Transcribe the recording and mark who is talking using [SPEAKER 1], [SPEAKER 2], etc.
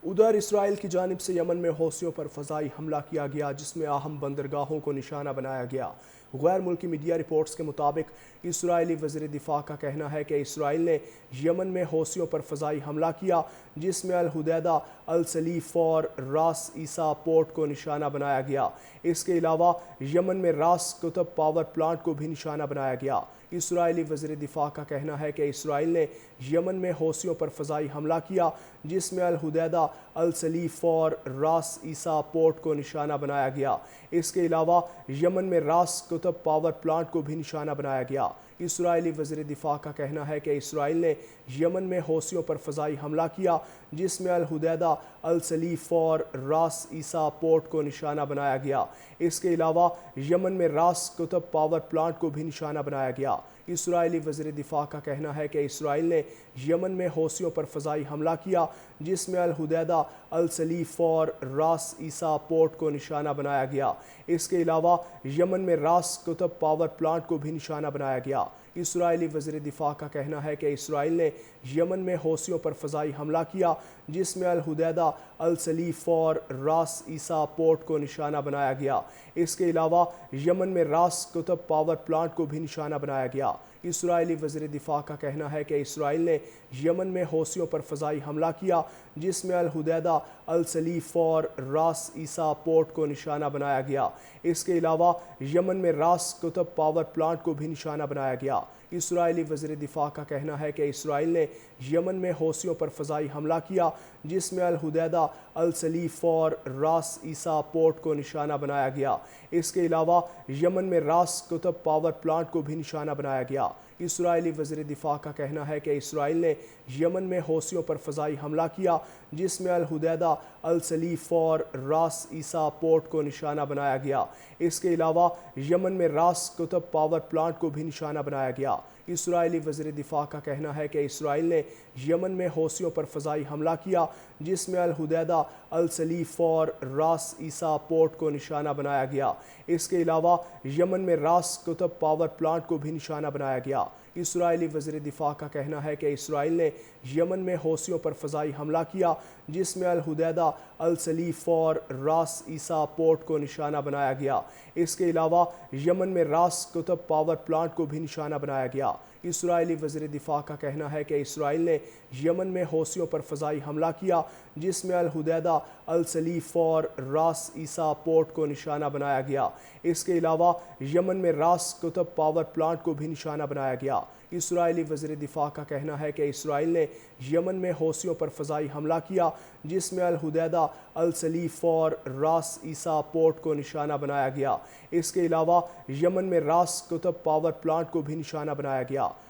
[SPEAKER 1] ادھر اسرائیل کی جانب سے یمن میں حوثیوں پر فضائی حملہ کیا گیا جس میں اہم بندرگاہوں کو نشانہ بنایا گیا۔ غیر ملکی میڈیا رپورٹس کے مطابق اسرائیلی وزیر دفاع کا کہنا ہے کہ اسرائیل نے یمن میں حوثیوں پر فضائی حملہ کیا جس میں الحدیدہ، السلیف اور راس عیسیٰ پورٹ کو نشانہ بنایا گیا۔ اس کے علاوہ یمن میں راس قطب پاور پلانٹ کو بھی نشانہ بنایا گیا۔ اسرائیلی وزیر دفاع کا کہنا ہے کہ اسرائیل نے یمن میں حوثیوں پر فضائی حملہ کیا جس میں الحدیدہ، السلیف اور راس عیسیٰ پورٹ کو نشانہ بنایا گیا۔ اس کے علاوہ یمن میں راس قطب پاور پلانٹ کو بھی نشانہ بنایا گیا۔ اسرائیلی وزیر دفاع کا کہنا ہے کہ اسرائیل نے یمن میں حوثیوں پر فضائی حملہ کیا جس میں الحدیدہ، السلیف اور راس عیسیٰ پورٹ کو نشانہ بنایا گیا۔ اس کے علاوہ یمن میں راس قطب پاور پلانٹ کو بھی نشانہ بنایا گیا۔ اسرائیلی وزیر دفاع کا کہنا ہے کہ اسرائیل نے یمن میں حوثیوں پر فضائی حملہ کیا جس میں الحدیدہ، السلیف اور راس عیسیٰ پورٹ کو نشانہ بنایا گیا۔ اس کے علاوہ یمن میں راس قطب پاور پلانٹ کو بھی نشانہ بنایا گیا۔ اسرائیلی وزیر دفاع کا کہنا ہے کہ اسرائیل نے یمن میں حوثیوں پر فضائی حملہ کیا جس میں الحدیدہ، السلیف اور راس عیسیٰ پورٹ کو نشانہ بنایا گیا۔ اس کے علاوہ یمن میں راس قطب پاور پلانٹ کو بھی نشانہ بنایا گیا۔ اسرائیلی وزیر دفاع کا کہنا ہے کہ اسرائیل نے یمن میں حوثیوں پر فضائی حملہ کیا جس میں الحدیدہ، السلیف اور راس عیسیٰ پورٹ کو نشانہ بنایا گیا۔ اس کے علاوہ یمن میں راس قطب پاور پلانٹ کو بھی نشانہ بنایا گیا۔ اسرائیلی وزیر دفاع کا کہنا ہے کہ اسرائیل نے یمن میں حوثیوں پر فضائی حملہ کیا جس میں الحدیدہ، السلیف اور راس عیسیٰ پورٹ کو نشانہ بنایا گیا۔ اس کے علاوہ یمن میں راس قطب پاور پلانٹ کو بھی نشانہ بنایا گیا۔ اسرائیلی وزیر دفاع کا کہنا ہے کہ اسرائیل نے یمن میں حوثیوں پر فضائی حملہ کیا جس میں الحدیدہ، السلیف اور راس عیسیٰ پورٹ کو نشانہ بنایا گیا۔ اس کے علاوہ یمن میں راس قطب پاور پلانٹ کو بھی نشانہ بنایا گیا۔ اسرائیلی وزیر دفاع کا کہنا ہے کہ اسرائیل نے یمن میں حوثیوں پر فضائی حملہ کیا جس میں الحدیدہ، السلیف اور راس عیسیٰ پورٹ کو نشانہ بنایا گیا۔ اس کے علاوہ یمن میں راس قطب پاور پلانٹ کو بھی نشانہ بنایا گیا۔ اسرائیلی وزیر دفاع کا کہنا ہے کہ اسرائیل نے یمن میں حوثیوں پر فضائی حملہ کیا جس میں الحدیدہ، السلیف اور راس عیسیٰ پورٹ کو نشانہ بنایا گیا۔ اس کے علاوہ یمن میں راس قطب پاور پلانٹ کو بھی نشانہ بنایا گیا۔ اسرائیلی وزیر دفاع کا کہنا ہے کہ اسرائیل نے یمن میں حوثیوں پر فضائی حملہ کیا جس میں الحدیدہ، السلیف اور راس عیسیٰ پورٹ کو نشانہ بنایا گیا۔ اس کے علاوہ یمن میں راس قطب پاور پلانٹ کو بھی نشانہ بنایا گیا۔ اسرائیلی وزیر دفاع کا کہنا ہے کہ اسرائیل نے یمن میں حوثیوں پر فضائی حملہ کیا جس میں الحدیدہ، السلیف اور راس عیسیٰ پورٹ کو نشانہ بنایا گیا۔ اس کے علاوہ یمن میں راس قطب پاور پلانٹ کو بھی نشانہ بنایا گیا۔